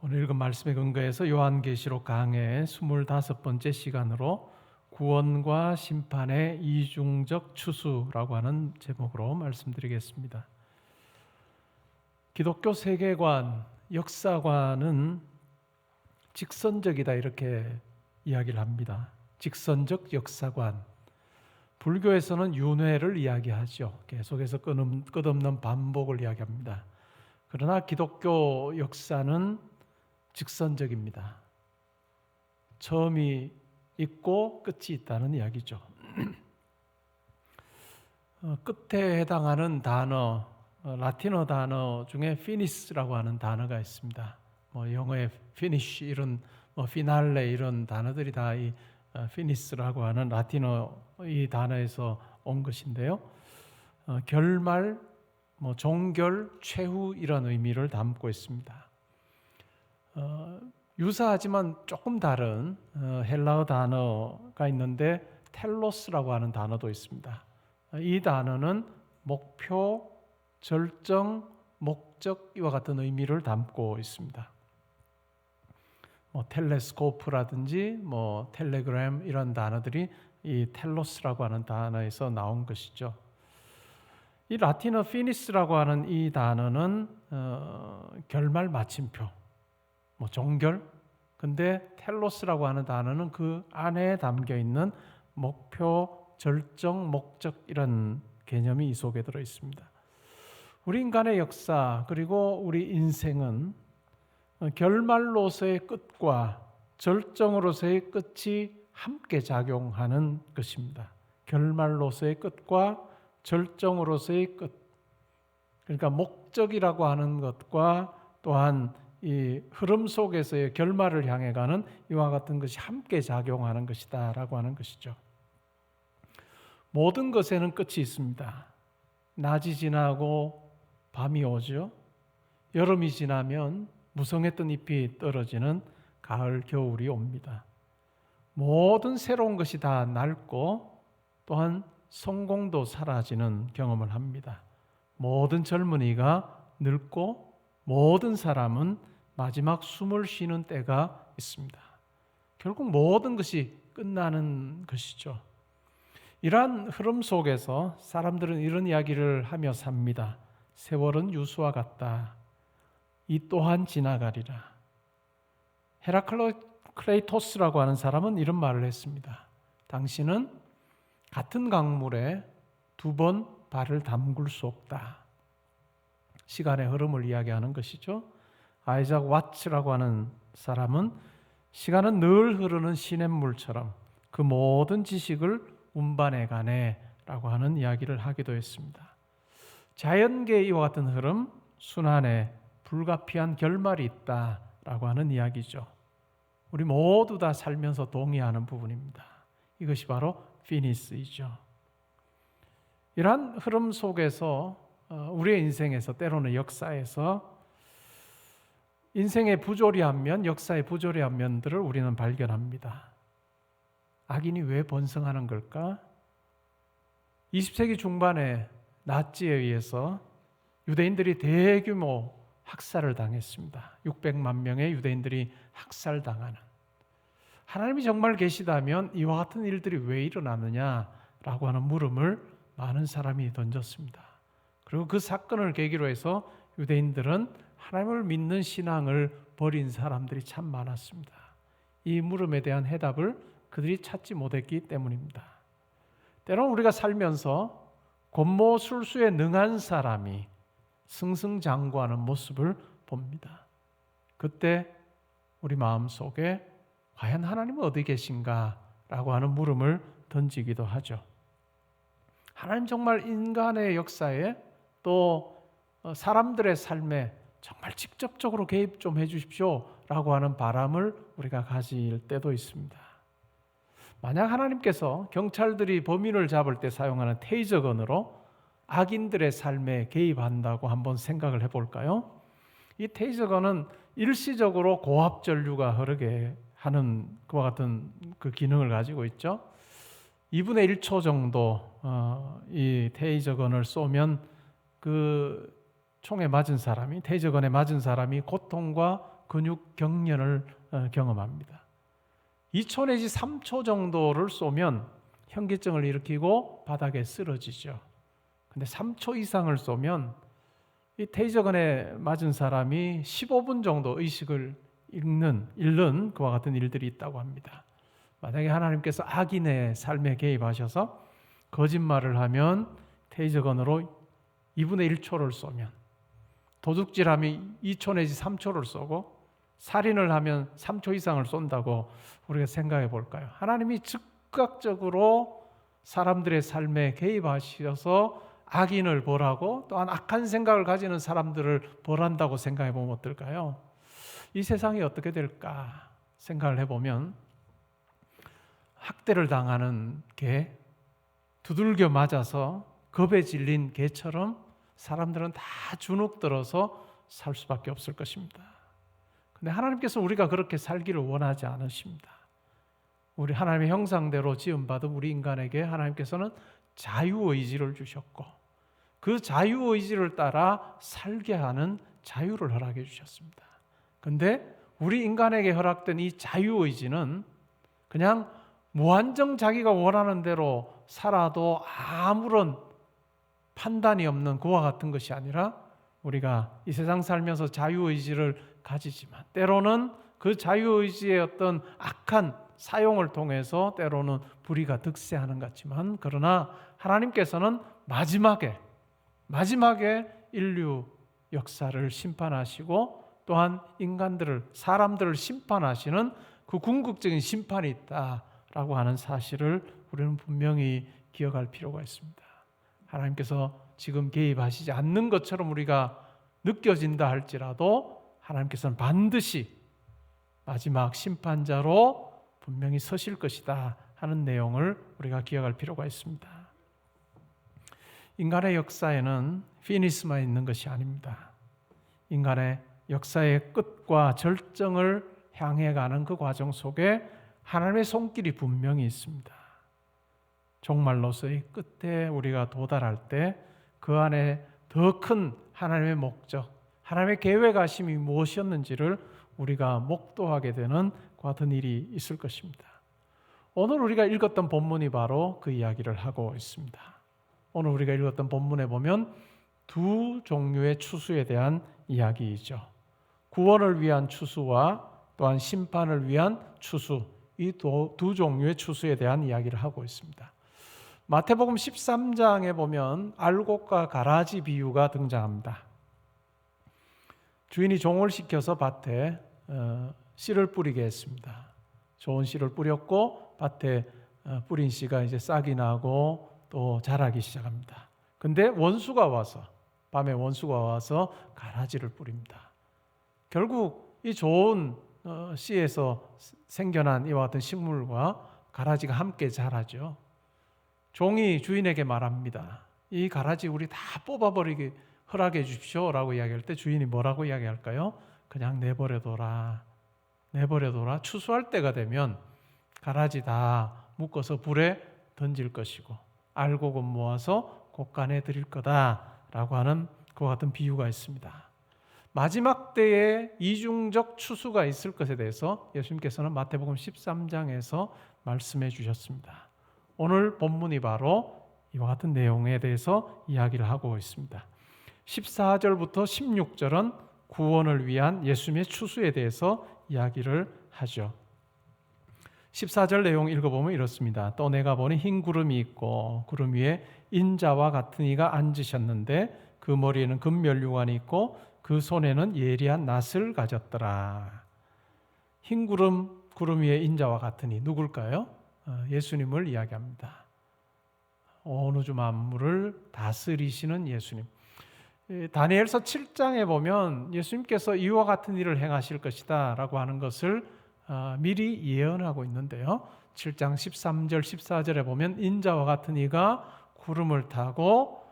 오늘 읽은 말씀에 근거해서 요한계시록 강해 25번째 시간으로 구원과 심판의 이중적 추수라고 하는 제목으로 말씀드리겠습니다. 기독교 세계관, 역사관은 직선적이다 이렇게 이야기를 합니다. 직선적 역사관. 불교에서는 윤회를 이야기하죠. 계속해서 끝없는 반복을 이야기합니다. 그러나 기독교 역사는 직선적입니다. 처음이 있고 끝이 있다는 이야기죠. 끝에 해당하는 단어, 라틴어 단어 중에 finis라고 하는 단어가 있습니다. 영어의 finish 이런 피날레 이런 단어들이 다 이 finis라고 하는 라틴어 이 단어에서 온 것인데요. 결말, 종결, 최후 이런 의미를 담고 있습니다. 유사하지만 조금 다른 헬라어 단어가 있는데 텔로스라고 하는 단어도 있습니다. 이 단어는 목표, 절정, 목적 이와 같은 의미를 담고 있습니다. 텔레스코프라든지 텔레그램 이런 단어들이 이 텔로스라고 하는 단어에서 나온 것이죠. 이 라틴어 피니스라고 하는 이 단어는 결말 마침표, 종결. 근데 텔로스라고 하는 단어는 그 안에 담겨 있는 목표, 절정, 목적 이런 개념이 이 속에 들어 있습니다. 우리 인간의 역사 그리고 우리 인생은 결말로서의 끝과 절정으로서의 끝이 함께 작용하는 것입니다. 결말로서의 끝과 절정으로서의 끝. 그러니까 목적이라고 하는 것과 또한 이 흐름 속에서의 결말을 향해 가는 이와 같은 것이 함께 작용하는 것이다 라고 하는 것이죠. 모든 것에는 끝이 있습니다. 낮이 지나고 밤이 오죠. 여름이 지나면 무성했던 잎이 떨어지는 가을, 겨울이 옵니다. 모든 새로운 것이 다 낡고 또한 성공도 사라지는 경험을 합니다. 모든 젊은이가 늙고 모든 사람은 마지막 숨을 쉬는 때가 있습니다. 결국 모든 것이 끝나는 것이죠. 이러한 흐름 속에서 사람들은 이런 이야기를 하며 삽니다. 세월은 유수와 같다. 이 또한 지나가리라. 헤라클레이토스라고 하는 사람은 이런 말을 했습니다. 당신은 같은 강물에 2번 발을 담글 수 없다. 시간의 흐름을 이야기하는 것이죠. 아이작 와츠라고 하는 사람은 시간은 늘 흐르는 시냇물처럼 그 모든 지식을 운반해가네 라고 하는 이야기를 하기도 했습니다. 자연계의 이와 같은 흐름, 순환에 불가피한 결말이 있다라고 하는 이야기죠. 우리 모두 다 살면서 동의하는 부분입니다. 이것이 바로 피니스이죠. 이러한 흐름 속에서 우리의 인생에서 때로는 역사에서 인생의 부조리한 면, 역사의 부조리한 면들을 우리는 발견합니다. 악인이 왜 번성하는 걸까? 20세기 중반에 나치에 의해서 유대인들이 대규모 학살을 당했습니다. 600만 명의 유대인들이 학살당하는. 하나님이 정말 계시다면 이와 같은 일들이 왜 일어나느냐라고 하는 물음을 많은 사람이 던졌습니다. 그리고 그 사건을 계기로 해서 유대인들은 하나님을 믿는 신앙을 버린 사람들이 참 많았습니다. 이 물음에 대한 해답을 그들이 찾지 못했기 때문입니다. 때로는 우리가 살면서 권모술수에 능한 사람이 승승장구하는 모습을 봅니다. 그때 우리 마음속에 과연 하나님은 어디 계신가? 라고 하는 물음을 던지기도 하죠. 하나님 정말 인간의 역사에 또 사람들의 삶에 정말 직접적으로 개입 좀 해주십시오 라고 하는 바람을 우리가 가질 때도 있습니다. 만약 하나님께서 경찰들이 범인을 잡을 때 사용하는 테이저건으로 악인들의 삶에 개입한다고 한번 생각을 해볼까요? 이 테이저건은 일시적으로 고압 전류가 흐르게 하는 그와 같은 그 기능을 가지고 있죠. 2분의 1초 정도 이 테이저건을 쏘면 그 총에 맞은 사람이, 테이저건에 맞은 사람이 고통과 근육 경련을 경험합니다. 2초 내지 3초 정도를 쏘면 현기증을 일으키고 바닥에 쓰러지죠. 근데 3초 이상을 쏘면 이 테이저건에 맞은 사람이 15분 정도 의식을 잃는 그와 같은 일들이 있다고 합니다. 만약에 하나님께서 악인의 삶에 개입하셔서 거짓말을 하면 테이저건으로 2분의 1초를 쏘면, 도둑질하면 2초 내지 3초를 쏘고, 살인을 하면 3초 이상을 쏜다고 우리가 생각해 볼까요? 하나님이 즉각적으로 사람들의 삶에 개입하셔서 악인을 벌하고 또한 악한 생각을 가지는 사람들을 벌한다고 생각해 보면 어떨까요? 이 세상이 어떻게 될까 생각을 해보면, 학대를 당하는 개, 두들겨 맞아서 겁에 질린 개처럼 사람들은 다 주눅들어서 살 수밖에 없을 것입니다. 근데 하나님께서 우리가 그렇게 살기를 원하지 않으십니다. 우리 하나님의 형상대로 지음받은 우리 인간에게 하나님께서는 자유의지를 주셨고, 그 자유의지를 따라 살게 하는 자유를 허락해 주셨습니다. 근데 우리 인간에게 허락된 이 자유의지는 그냥 무한정 자기가 원하는 대로 살아도 아무런 판단이 없는 그와 같은 것이 아니라, 우리가 이 세상 살면서 자유의지를 가지지만 때로는 그 자유의지의 어떤 악한 사용을 통해서 때로는 불의가 득세하는 것 같지만, 그러나 하나님께서는 마지막에 인류 역사를 심판하시고 또한 사람들을 심판하시는 그 궁극적인 심판이 있다라고 하는 사실을 우리는 분명히 기억할 필요가 있습니다. 하나님께서 지금 개입하시지 않는 것처럼 우리가 느껴진다 할지라도 하나님께서는 반드시 마지막 심판자로 분명히 서실 것이다 하는 내용을 우리가 기억할 필요가 있습니다. 인간의 역사에는 피니스만 있는 것이 아닙니다. 인간의 역사의 끝과 절정을 향해 가는 그 과정 속에 하나님의 손길이 분명히 있습니다. 종말로서의 끝에 우리가 도달할 때 그 안에 더 큰 하나님의 목적, 하나님의 계획하심이 무엇이었는지를 우리가 목도하게 되는 같은 일이 있을 것입니다. 오늘 우리가 읽었던 본문이 바로 그 이야기를 하고 있습니다. 오늘 우리가 읽었던 본문에 보면 두 종류의 추수에 대한 이야기이죠. 구원을 위한 추수와 또한 심판을 위한 추수, 이 두 종류의 추수에 대한 이야기를 하고 있습니다. 마태복음 13장에 보면 알곡과 가라지 비유가 등장합니다. 주인이 종을 시켜서 밭에 씨를 뿌리게 했습니다. 좋은 씨를 뿌렸고 밭에 뿌린 씨가 이제 싹이 나고 또 자라기 시작합니다. 근데 밤에 원수가 와서 가라지를 뿌립니다. 결국 이 좋은 씨에서 생겨난 이와 같은 식물과 가라지가 함께 자라죠. 종이 주인에게 말합니다. 이 가라지 우리 다 뽑아버리게 허락해 주십시오 라고 이야기할 때 주인이 뭐라고 이야기할까요? 그냥 내버려둬라. 추수할 때가 되면 가라지 다 묶어서 불에 던질 것이고 알곡은 모아서 곡간에 드릴 거다라고 하는 그와 같은 비유가 있습니다. 마지막 때에 이중적 추수가 있을 것에 대해서 예수님께서는 마태복음 13장에서 말씀해 주셨습니다. 오늘 본문이 바로 이와 같은 내용에 대해서 이야기를 하고 있습니다. 14절부터 16절은 구원을 위한 예수님의 추수에 대해서 이야기를 하죠. 14절 내용 읽어보면 이렇습니다. 또 내가 보니 흰 구름이 있고 구름 위에 인자와 같은 이가 앉으셨는데 그 머리에는 금면류관이 있고 그 손에는 예리한 낫을 가졌더라. 흰 구름 위에 인자와 같은 이 누굴까요? 예수님을 이야기합니다. 온 우주 만물을 다스리시는 예수님. 다니엘서 7장에 보면 예수님께서 이와 같은 일을 행하실 것이다 라고 하는 것을 미리 예언하고 있는데요. 7장 13절 14절에 보면 인자와 같은 이가 구름을 타고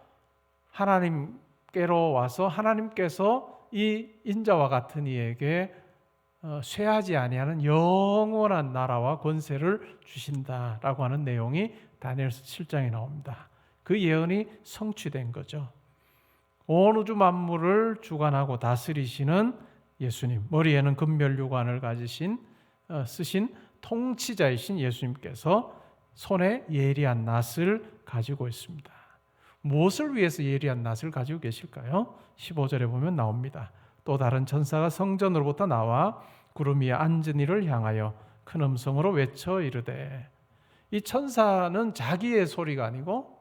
하나님께로 와서 하나님께서 이 인자와 같은 이에게 쇠하지 아니하는 영원한 나라와 권세를 주신다라고 하는 내용이 다니엘서 7장에 나옵니다. 그 예언이 성취된 거죠. 온 우주 만물을 주관하고 다스리시는 예수님, 머리에는 금면류관을 가지신 쓰신 통치자이신 예수님께서 손에 예리한 낫을 가지고 있습니다. 무엇을 위해서 예리한 낫을 가지고 계실까요? 15절에 보면 나옵니다. 또 다른 천사가 성전으로부터 나와 구름 위에 앉은 이를 향하여 큰 음성으로 외쳐 이르되, 이 천사는 자기의 소리가 아니고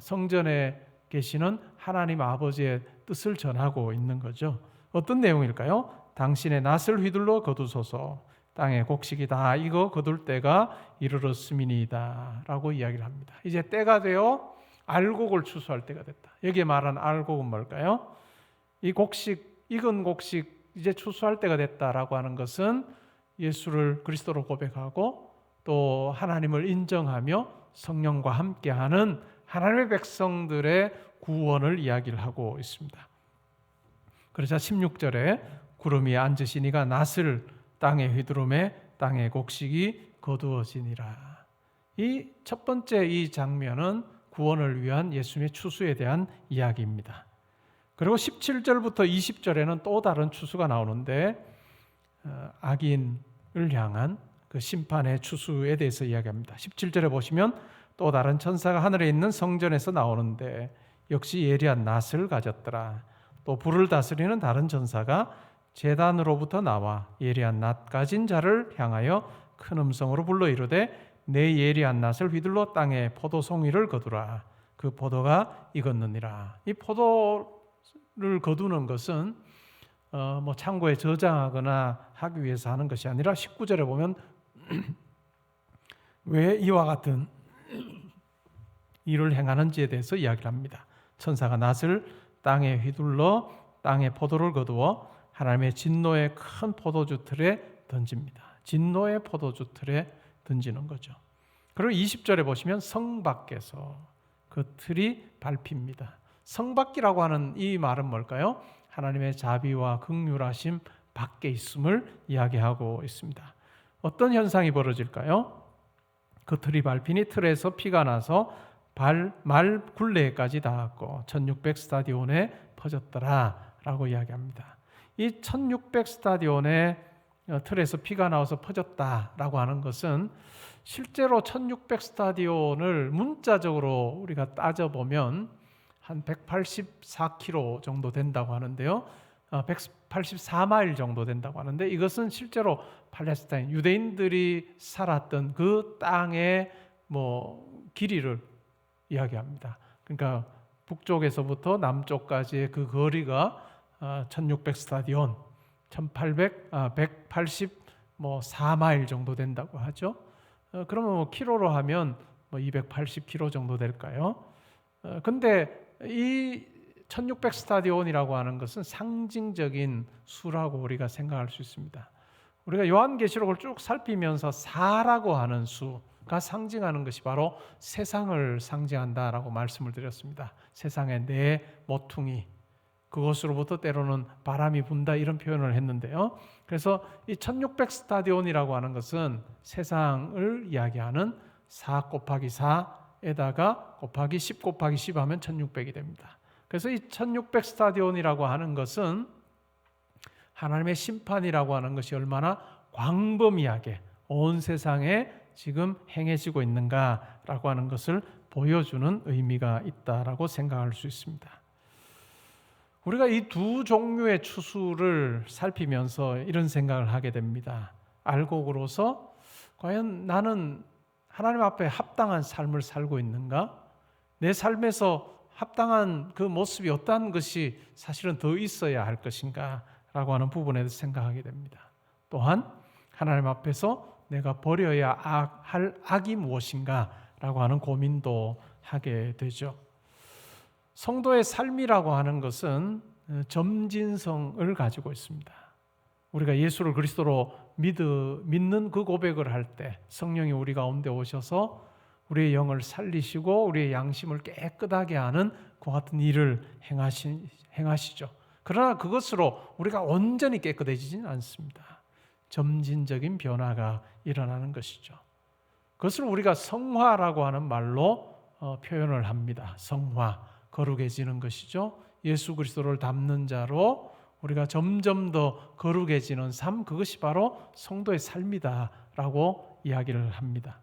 성전에 계시는 하나님 아버지의 뜻을 전하고 있는 거죠. 어떤 내용일까요? 당신의 낫을 휘둘러 거두소서, 땅의 곡식이 다 익어 거둘 때가 이르렀음이니이다 라고 이야기를 합니다. 이제 때가 되어 알곡을 추수할 때가 됐다. 여기에 말한 알곡은 뭘까요? 이 곡식, 익은 곡식 이제 추수할 때가 됐다라고 하는 것은 예수를 그리스도로 고백하고 또 하나님을 인정하며 성령과 함께하는 하나님의 백성들의 구원을 이야기를 하고 있습니다. 그러자 16절에 구름 위에 앉으시니가 낫을 땅에 휘두르매 땅의 곡식이 거두어지니라. 이 첫 번째 이 장면은 구원을 위한 예수님의 추수에 대한 이야기입니다. 그리고 17절부터 20절에는 또 다른 추수가 나오는데 악인을 향한 그 심판의 추수에 대해서 이야기합니다. 17절에 보시면 또 다른 천사가 하늘에 있는 성전에서 나오는데 역시 예리한 낫을 가졌더라. 또 불을 다스리는 다른 천사가 제단으로부터 나와 예리한 낫 가진 자를 향하여 큰 음성으로 불러 이르되, 내 예리한 낫을 휘둘러 땅에 포도송이를 거두라. 그 포도가 익었느니라. 이 포도를 거두는 것은 창고에 저장하거나 하기 위해서 하는 것이 아니라 19절에 보면 왜 이와 같은 일을 행하는지에 대해서 이야기를 합니다. 천사가 낫을 땅에 휘둘러 땅에 포도를 거두어 하나님의 진노의 큰 포도주 틀에 던집니다. 진노의 포도주 틀에 던지는 거죠. 그리고 20절에 보시면 성 밖에서 그 틀이 밟힙니다. 성 밖이라고 하는 이 말은 뭘까요? 하나님의 자비와 긍휼하심 밖에 있음을 이야기하고 있습니다. 어떤 현상이 벌어질까요? 그 틀이 밟히니 틀에서 피가 나서 말 굴레까지 닿았고 1600 스타디온에 퍼졌더라 라고 이야기합니다. 이 1600 스타디온에 틀에서 피가 나와서 퍼졌다라고 하는 것은 실제로 1600 스타디온을 문자적으로 우리가 따져보면 한 184km 정도 된다고 하는데요. 184마일 정도 된다고 하는데, 이것은 실제로 팔레스타인 유대인들이 살았던 그 땅의 길이를 이야기합니다. 그러니까 북쪽에서부터 남쪽까지의 그 거리가 1600 스타디온, 184마일 정도 된다고 하죠. 그러면 키로로 하면 280km 정도 될까요? 근데 이 1600 스타디온이라고 하는 것은 상징적인 수라고 우리가 생각할 수 있습니다. 우리가 요한계시록을 쭉 살피면서 4라고 하는 수가 상징하는 것이 바로 세상을 상징한다라고 말씀을 드렸습니다. 세상의 네 모퉁이, 그것으로부터 때로는 바람이 분다, 이런 표현을 했는데요. 그래서 이 1600 스타디온이라고 하는 것은 세상을 이야기하는 4 곱하기 4에다가 곱하기 10 곱하기 10 하면 1600이 됩니다. 그래서 이 1600 스타디온이라고 하는 것은 하나님의 심판이라고 하는 것이 얼마나 광범위하게 온 세상에 지금 행해지고 있는가라고 하는 것을 보여주는 의미가 있다라고 생각할 수 있습니다. 우리가 이 두 종류의 추수를 살피면서 이런 생각을 하게 됩니다. 알곡으로서 과연 나는 하나님 앞에 합당한 삶을 살고 있는가? 내 삶에서 합당한 그 모습이 어떠한 것이 사실은 더 있어야 할 것인가? 라고 하는 부분에 대해서 생각하게 됩니다. 또한 하나님 앞에서 내가 버려야 할 악이 무엇인가? 라고 하는 고민도 하게 되죠. 성도의 삶이라고 하는 것은 점진성을 가지고 있습니다. 우리가 예수를 그리스도로 믿는 그 고백을 할 때 성령이 우리 가운데 오셔서 우리의 영을 살리시고 우리의 양심을 깨끗하게 하는 그 같은 일을 행하시죠. 그러나 그것으로 우리가 온전히 깨끗해지지는 않습니다. 점진적인 변화가 일어나는 것이죠. 그것을 우리가 성화라고 하는 말로 표현을 합니다. 성화, 거룩해지는 것이죠. 예수 그리스도를 닮는 자로 우리가 점점 더 거룩해지는 삶, 그것이 바로 성도의 삶이다라고 이야기를 합니다.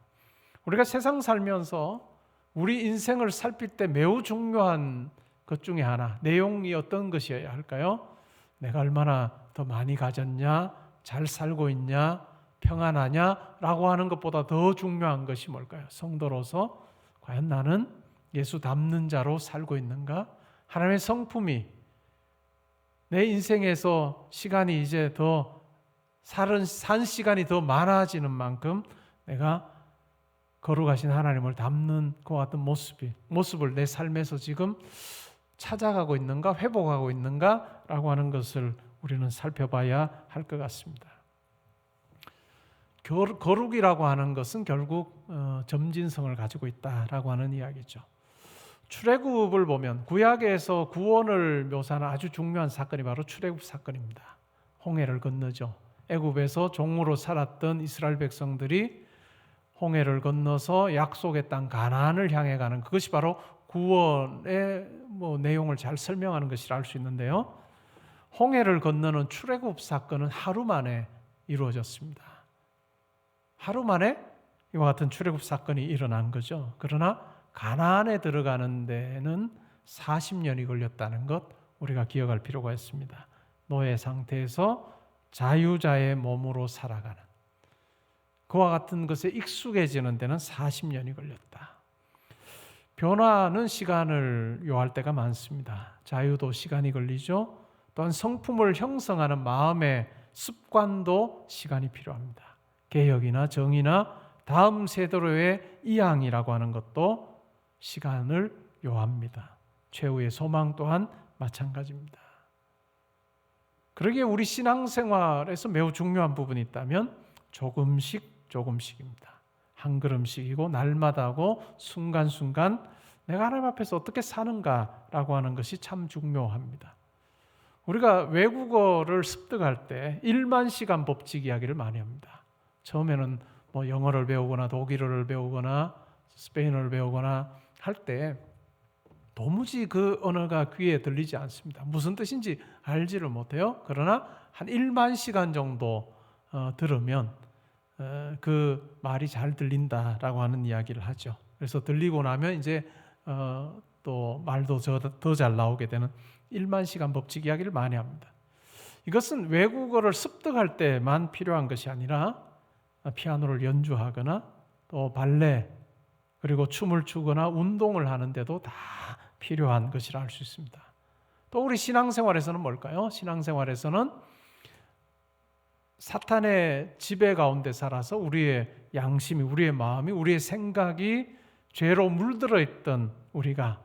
우리가 세상 살면서 우리 인생을 살필 때 매우 중요한 것 중에 하나, 내용이 어떤 것이어야 할까요? 내가 얼마나 더 많이 가졌냐, 잘 살고 있냐, 평안하냐라고 하는 것보다 더 중요한 것이 뭘까요? 성도로서 과연 나는 예수 닮는 자로 살고 있는가? 하나님의 성품이 내 인생에서 시간이 이제 더 산 시간이 더 많아지는 만큼 내가 거룩하신 하나님을 닮는 그와 같은 모습을 내 삶에서 지금 찾아가고 있는가, 회복하고 있는가라고 하는 것을 우리는 살펴봐야 할 것 같습니다. 거룩이라고 하는 것은 결국 점진성을 가지고 있다라고 하는 이야기죠. 출애굽을 보면 구약에서 구원을 묘사하는 아주 중요한 사건이 바로 출애굽 사건입니다. 홍해를 건너죠. 애굽에서 종으로 살았던 이스라엘 백성들이 홍해를 건너서 약속의 땅 가나안을 향해 가는 그것이 바로 구원의 내용을 잘 설명하는 것이라 알 수 있는데요. 홍해를 건너는 출애굽 사건은 하루 만에 이루어졌습니다. 하루 만에 이와 같은 출애굽 사건이 일어난 거죠. 그러나 가나안에 들어가는 데는 40년이 걸렸다는 것 우리가 기억할 필요가 있습니다. 노예 상태에서 자유자의 몸으로 살아가는 그와 같은 것에 익숙해지는 데는 40년이 걸렸다. 변화는 시간을 요할 때가 많습니다. 자유도 시간이 걸리죠. 또한 성품을 형성하는 마음의 습관도 시간이 필요합니다. 개혁이나 정의나 다음 세대로의 이양이라고 하는 것도 시간을 요합니다. 최후의 소망 또한 마찬가지입니다. 그러기에 우리 신앙생활에서 매우 중요한 부분이 있다면 조금씩입니다. 한 걸음씩이고 날마다고 순간순간 내가 하나님 앞에서 어떻게 사는가라고 하는 것이 참 중요합니다. 우리가 외국어를 습득할 때 1만 시간 법칙 이야기를 많이 합니다. 처음에는 영어를 배우거나 독일어를 배우거나 스페인어를 배우거나 할 때 도무지 그 언어가 귀에 들리지 않습니다. 무슨 뜻인지 알지를 못해요. 그러나 한 1만 시간 정도 들으면 그 말이 잘 들린다라고 하는 이야기를 하죠. 그래서 들리고 나면 이제 또 말도 더 잘 나오게 되는 1만 시간 법칙 이야기를 많이 합니다. 이것은 외국어를 습득할 때만 필요한 것이 아니라 피아노를 연주하거나 또 발레 그리고 춤을 추거나 운동을 하는데도 다 필요한 것이라 할 수 있습니다. 또 우리 신앙생활에서는 뭘까요? 신앙생활에서는 사탄의 지배 가운데 살아서 우리의 양심이, 우리의 마음이, 우리의 생각이 죄로 물들어 있던 우리가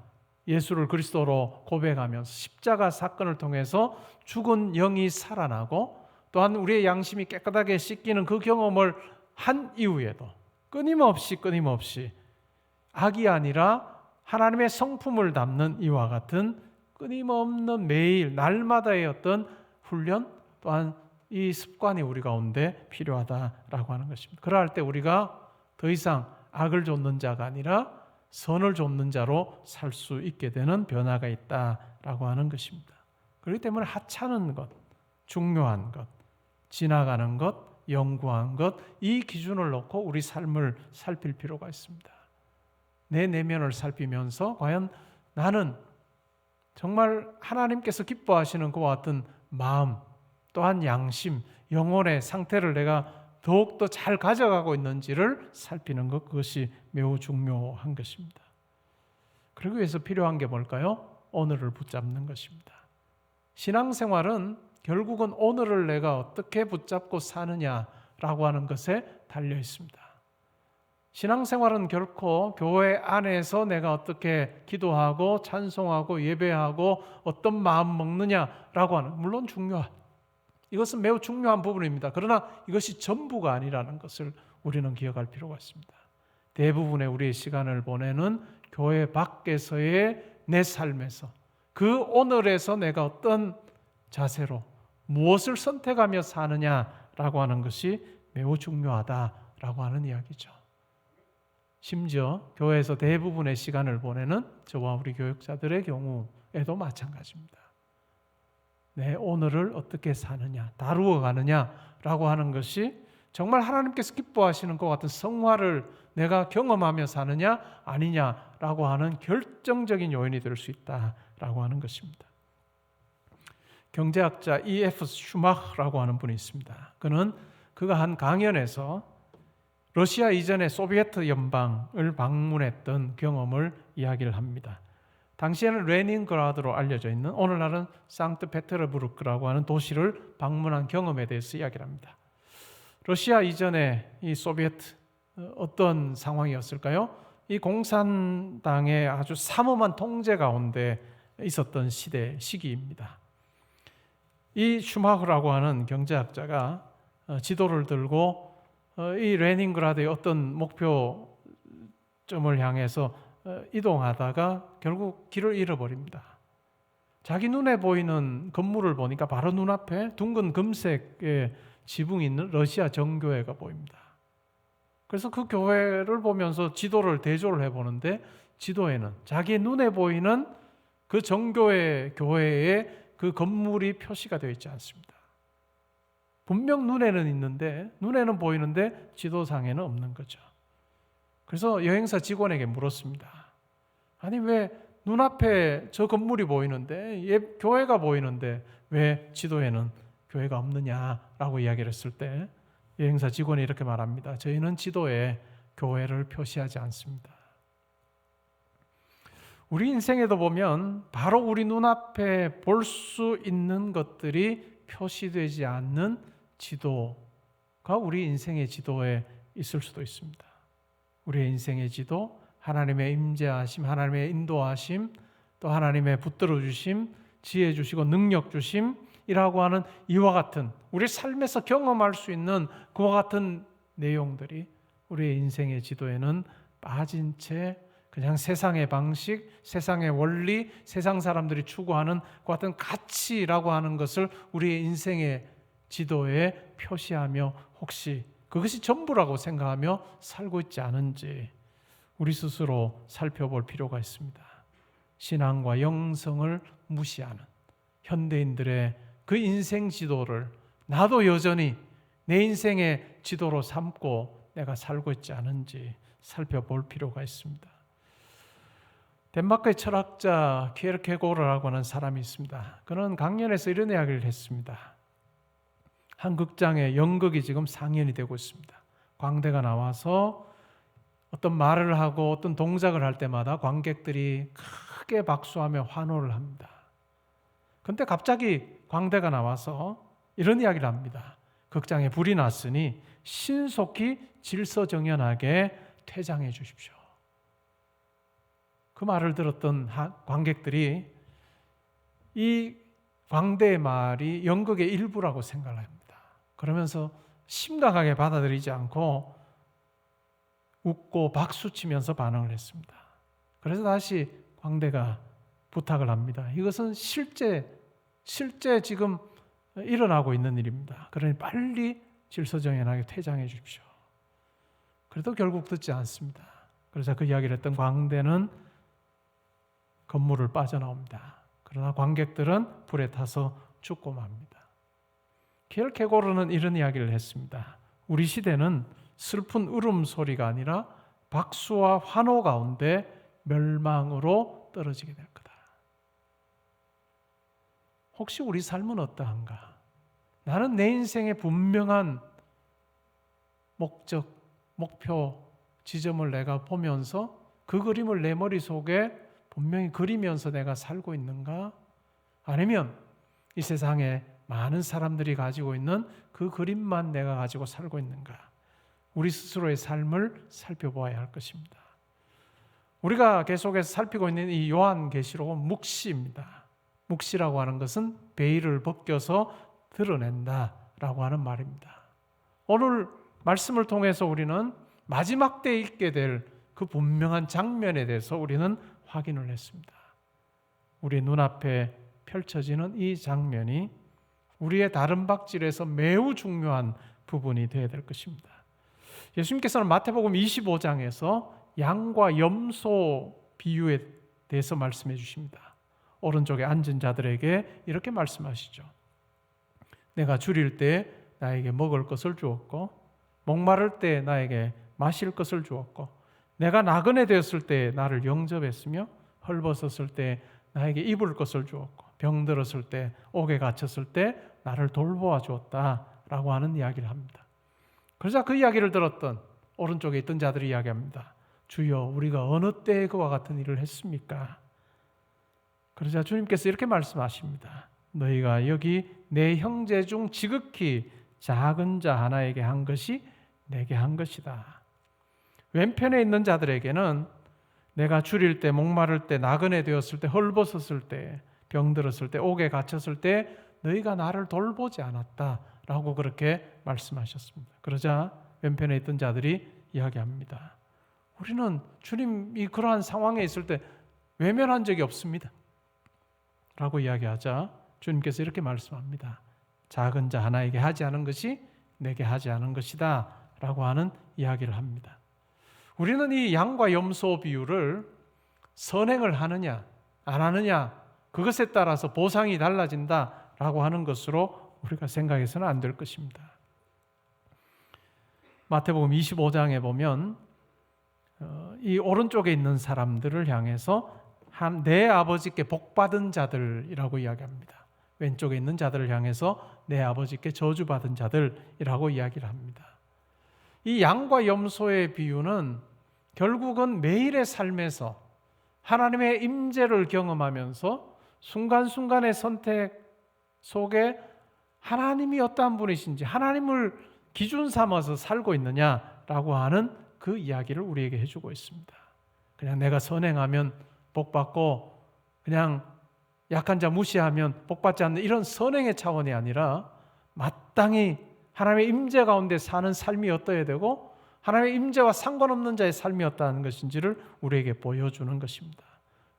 예수를 그리스도로 고백하면서 십자가 사건을 통해서 죽은 영이 살아나고 또한 우리의 양심이 깨끗하게 씻기는 그 경험을 한 이후에도 끊임없이 악이 아니라 하나님의 성품을 담는 이와 같은 끊임없는 매일 날마다의 어떤 훈련 또한 이 습관이 우리 가운데 필요하다라고 하는 것입니다. 그럴 때 우리가 더 이상 악을 좇는 자가 아니라 선을 좇는 자로 살 수 있게 되는 변화가 있다라고 하는 것입니다. 그렇기 때문에 하찮은 것, 중요한 것, 지나가는 것, 영구한 것, 이 기준을 놓고 우리 삶을 살필 필요가 있습니다. 내 내면을 살피면서 과연 나는 정말 하나님께서 기뻐하시는 그와 같은 마음 또한 양심, 영혼의 상태를 내가 더욱더 잘 가져가고 있는지를 살피는 것, 그것이 매우 중요한 것입니다. 그러기 위해서 필요한 게 뭘까요? 오늘을 붙잡는 것입니다. 신앙생활은 결국은 오늘을 내가 어떻게 붙잡고 사느냐라고 하는 것에 달려 있습니다. 신앙생활은 결코 교회 안에서 내가 어떻게 기도하고 찬송하고 예배하고 어떤 마음 먹느냐라고 하는, 물론 이것은 매우 중요한 부분입니다. 그러나 이것이 전부가 아니라는 것을 우리는 기억할 필요가 있습니다. 대부분의 우리의 시간을 보내는 교회 밖에서의 내 삶에서 그 오늘에서 내가 어떤 자세로 무엇을 선택하며 사느냐라고 하는 것이 매우 중요하다라고 하는 이야기죠. 심지어 교회에서 대부분의 시간을 보내는 저와 우리 교육자들의 경우에도 마찬가지입니다. 내 오늘을 어떻게 사느냐, 다루어 가느냐라고 하는 것이 정말 하나님께서 기뻐하시는 것 같은 성화를 내가 경험하며 사느냐 아니냐라고 하는 결정적인 요인이 될 수 있다라고 하는 것입니다. 경제학자 E.F. 슈마흐라고 하는 분이 있습니다. 그가 한 강연에서 러시아 이전의 소비에트 연방을 방문했던 경험을 이야기를 합니다. 당시에는 레닌그라드로 알려져 있는 오늘날은 상트페테르부르크라고 하는 도시를 방문한 경험에 대해서 이야기를 합니다. 러시아 이전의 이 소비에트 어떤 상황이었을까요? 이 공산당의 아주 삼엄한 통제 가운데 있었던 시기입니다. 이 슈마흐라고 하는 경제학자가 지도를 들고 이 레닌그라드의 어떤 목표점을 향해서 이동하다가 결국 길을 잃어버립니다. 자기 눈에 보이는 건물을 보니까 바로 눈앞에 둥근 금색의 지붕이 있는 러시아 정교회가 보입니다. 그래서 그 교회를 보면서 지도를 대조를 해보는데 지도에는 자기 눈에 보이는 그 정교회 교회에 그 건물이 표시가 되어 있지 않습니다. 분명 눈에는 보이는데 지도상에는 없는 거죠. 그래서 여행사 직원에게 물었습니다. 아니 왜 눈앞에 저 건물이 보이는데 교회가 보이는데 왜 지도에는 교회가 없느냐라고 이야기를 했을 때 여행사 직원이 이렇게 말합니다. 저희는 지도에 교회를 표시하지 않습니다. 우리 인생에도 보면 바로 우리 눈앞에 볼 수 있는 것들이 표시되지 않는 지도가 우리 인생의 지도에 있을 수도 있습니다. 우리의 인생의 지도, 하나님의 임재하심, 하나님의 인도하심, 또 하나님의 붙들어 주심, 지혜 주시고 능력 주심이라고 하는 이와 같은 우리 삶에서 경험할 수 있는 그와 같은 내용들이 우리의 인생의 지도에는 빠진 채 그냥 세상의 방식, 세상의 원리, 세상 사람들이 추구하는 그 같은 가치라고 하는 것을 우리의 인생의 지도에 표시하며 혹시 그것이 전부라고 생각하며 살고 있지 않은지 우리 스스로 살펴볼 필요가 있습니다. 신앙과 영성을 무시하는 현대인들의 그 인생 지도를 나도 여전히 내 인생의 지도로 삼고 내가 살고 있지 않은지 살펴볼 필요가 있습니다. 덴마크의 철학자 키에르케고르라고 하는 사람이 있습니다. 그는 강연에서 이런 이야기를 했습니다. 한 극장에 연극이 지금 상연이 되고 있습니다. 광대가 나와서 어떤 말을 하고 어떤 동작을 할 때마다 관객들이 크게 박수하며 환호를 합니다. 그런데 갑자기 광대가 나와서 이런 이야기를 합니다. 극장에 불이 났으니 신속히 질서정연하게 퇴장해 주십시오. 그 말을 들었던 관객들이 이 광대의 말이 연극의 일부라고 생각을 합니다. 그러면서 심각하게 받아들이지 않고 웃고 박수치면서 반응을 했습니다. 그래서 다시 광대가 부탁을 합니다. 이것은 실제 지금 일어나고 있는 일입니다. 그러니 빨리 질서정연하게 퇴장해 주십시오. 그래도 결국 듣지 않습니다. 그래서 그 이야기를 했던 광대는 건물을 빠져나옵니다. 그러나 관객들은 불에 타서 죽고 맙니다. 키에르케고르는 이런 이야기를 했습니다. 우리 시대는 슬픈 울음소리가 아니라 박수와 환호 가운데 멸망으로 떨어지게 될 거다. 혹시 우리 삶은 어떠한가? 나는 내 인생의 분명한 목적, 목표, 지점을 내가 보면서 그 그림을 내 머릿속에 분명히 그리면서 내가 살고 있는가? 아니면 이 세상에 많은 사람들이 가지고 있는 그 그림만 내가 가지고 살고 있는가? 우리 스스로의 삶을 살펴보아야 할 것입니다. 우리가 계속해서 살피고 있는 이 요한계시록은 묵시입니다. 묵시라고 하는 것은 베일을 벗겨서 드러낸다라고 하는 말입니다. 오늘 말씀을 통해서 우리는 마지막 때에 있게 될 그 분명한 장면에 대해서 우리는 확인을 했습니다. 우리 눈앞에 펼쳐지는 이 장면이 우리의 다른 박질에서 매우 중요한 부분이 되어야 될 것입니다. 예수님께서는 마태복음 25장에서 양과 염소 비유에 대해서 말씀해 주십니다. 오른쪽에 앉은 자들에게 이렇게 말씀하시죠. 내가 줄일 때 나에게 먹을 것을 주었고 목마를 때 나에게 마실 것을 주었고 내가 나그네 되었을 때 나를 영접했으며 헐벗었을 때 나에게 입을 것을 주었고 병들었을 때 옥에 갇혔을 때 나를 돌보아 주었다라고 하는 이야기를 합니다. 그러자 그 이야기를 들었던 오른쪽에 있던 자들이 이야기합니다. 주여 우리가 어느 때에 그와 같은 일을 했습니까? 그러자 주님께서 이렇게 말씀하십니다. 너희가 여기 내 형제 중 지극히 작은 자 하나에게 한 것이 내게 한 것이다. 왼편에 있는 자들에게는 내가 줄일 때, 목마를 때, 나그네 되었을 때, 헐벗었을 때, 병들었을 때, 옥에 갇혔을 때 너희가 나를 돌보지 않았다라고 그렇게 말씀하셨습니다. 그러자 왼편에 있던 자들이 이야기합니다. 우리는 주님이 그러한 상황에 있을 때 외면한 적이 없습니다. 라고 이야기하자 주님께서 이렇게 말씀합니다. 작은 자 하나에게 하지 않은 것이 내게 하지 않은 것이다 라고 하는 이야기를 합니다. 우리는 이 양과 염소 비유를 선행을 하느냐 안 하느냐 그것에 따라서 보상이 달라진다라고 하는 것으로 우리가 생각해서는 안 될 것입니다. 마태복음 25장에 보면 이 오른쪽에 있는 사람들을 향해서 내 아버지께 복받은 자들이라고 이야기합니다. 왼쪽에 있는 자들을 향해서 내 아버지께 저주받은 자들이라고 이야기를 합니다. 이 양과 염소의 비유는 결국은 매일의 삶에서 하나님의 임재를 경험하면서 순간순간의 선택 속에 하나님이 어떠한 분이신지 하나님을 기준 삼아서 살고 있느냐라고 하는 그 이야기를 우리에게 해주고 있습니다. 그냥 내가 선행하면 복받고 그냥 약한 자 무시하면 복받지 않는 이런 선행의 차원이 아니라 마땅히 하나님의 임재 가운데 사는 삶이 어떠해야 되고 하나님의 임재와 상관없는 자의 삶이 어떠한 것인지를 우리에게 보여주는 것입니다.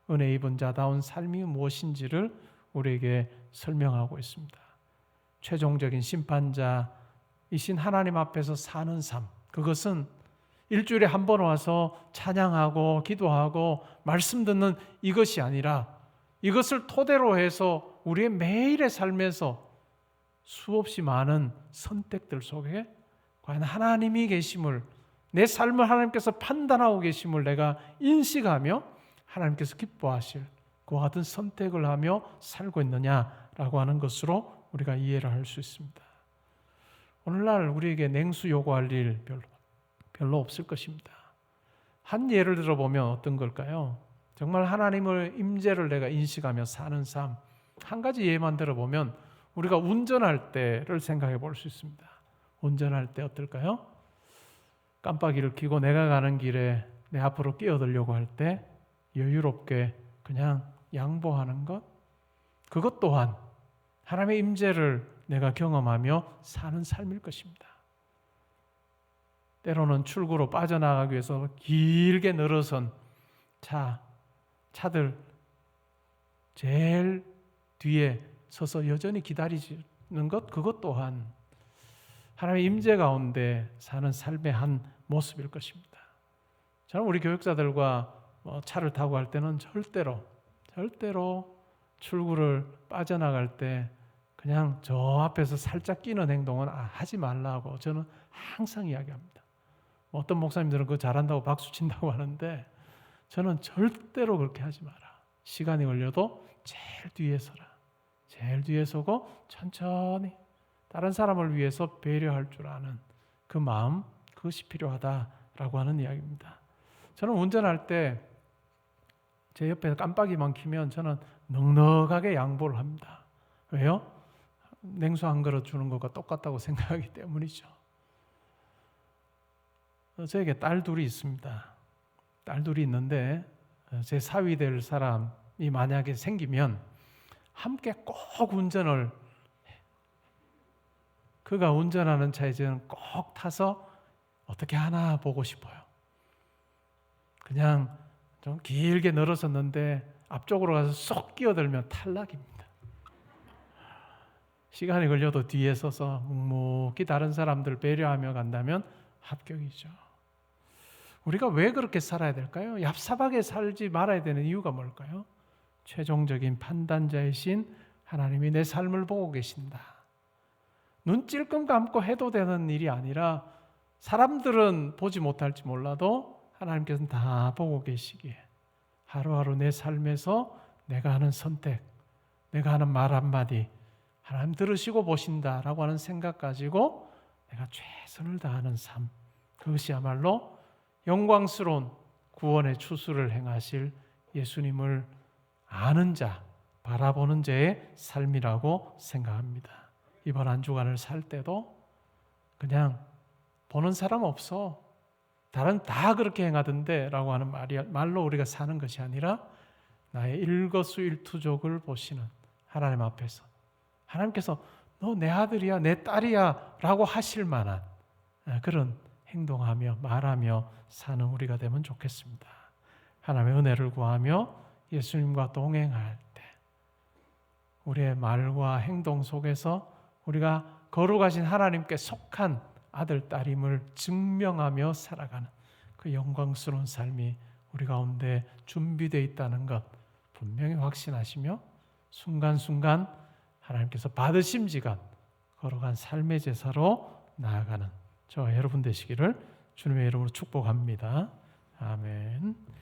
은혜 입은 자다운 삶이 무엇인지를 우리에게 설명하고 있습니다. 최종적인 심판자이신 하나님 앞에서 사는 삶, 그것은 일주일에 한 번 와서 찬양하고 기도하고 말씀 듣는 이것이 아니라 이것을 토대로 해서 우리의 매일의 삶에서 수없이 많은 선택들 속에 과연 하나님이 계심을, 내 삶을 하나님께서 판단하고 계심을 내가 인식하며 하나님께서 기뻐하실 그와 같은 선택을 하며 살고 있느냐라고 하는 것으로 우리가 이해를 할 수 있습니다. 오늘날 우리에게 냉수 요구할 일 별로 없을 것입니다. 한 예를 들어보면 어떤 걸까요? 정말 하나님의 임재를 내가 인식하며 사는 삶, 한 가지 예만 들어보면 우리가 운전할 때를 생각해 볼 수 있습니다. 운전할 때 어떨까요? 깜빡이를 켜고 내가 가는 길에 내 앞으로 끼어들려고 할 때 여유롭게 그냥 양보하는 것, 그것 또한 하나님의 임재를 내가 경험하며 사는 삶일 것입니다. 때로는 출구로 빠져나가기 위해서 길게 늘어선 차들 제일 뒤에 서서 여전히 기다리는 것, 그것 또한 하나님의 임재 가운데 사는 삶의 한 모습일 것입니다. 저는 우리 교육자들과 차를 타고 갈 때는 절대로 출구를 빠져나갈 때 그냥 저 앞에서 살짝 끼는 행동은 하지 말라고 저는 항상 이야기합니다. 어떤 목사님들은 그거 잘한다고 박수 친다고 하는데 저는 절대로 그렇게 하지 마라. 시간이 걸려도 제일 뒤에 서라. 제일 뒤에 서고 천천히 다른 사람을 위해서 배려할 줄 아는 그 마음, 그것이 필요하다라고 하는 이야기입니다. 저는 운전할 때 제 옆에 깜빡이만 켜면 저는 넉넉하게 양보를 합니다. 왜요? 냉수 한 그릇 주는 것과 똑같다고 생각하기 때문이죠. 저에게 딸 둘이 있습니다. 딸 둘이 있는데 제 사위 될 사람이 만약에 생기면 함께 꼭 운전을 그가 운전하는 차에 저는 꼭 타서 어떻게 하나 보고 싶어요. 그냥 좀 길게 늘어섰는데 앞쪽으로 가서 쏙 끼어들면 탈락입니다. 시간이 걸려도 뒤에 서서 묵묵히 다른 사람들 배려하며 간다면 합격이죠. 우리가 왜 그렇게 살아야 될까요? 얍삽하게 살지 말아야 되는 이유가 뭘까요? 최종적인 판단자이신 하나님이 내 삶을 보고 계신다. 눈 찔끔 감고 해도 되는 일이 아니라 사람들은 보지 못할지 몰라도 하나님께서는 다 보고 계시기에 하루하루 내 삶에서 내가 하는 선택, 내가 하는 말 한마디 하나님 들으시고 보신다라고 하는 생각 가지고 내가 최선을 다하는 삶, 그것이야말로 영광스러운 구원의 추수를 행하실 예수님을 아는 자, 바라보는 자의 삶이라고 생각합니다. 이번 한 주간을 살 때도 그냥 보는 사람 없어, 다른 다 그렇게 행하던데 라고 하는 말로 우리가 사는 것이 아니라 나의 일거수일투족을 보시는 하나님 앞에서 하나님께서 너 내 아들이야 내 딸이야 라고 하실 만한 그런 행동하며 말하며 사는 우리가 되면 좋겠습니다. 하나님의 은혜를 구하며 예수님과 동행할 때 우리의 말과 행동 속에서 우리가 거룩하신 하나님께 속한 아들, 딸임을 증명하며 살아가는 그 영광스러운 삶이 우리 가운데 준비되어 있다는 것 분명히 확신하시며 순간순간 하나님께서 받으심지간 거룩한 삶의 제사로 나아가는 저와 여러분 되시기를 주님의 이름으로 축복합니다. 아멘.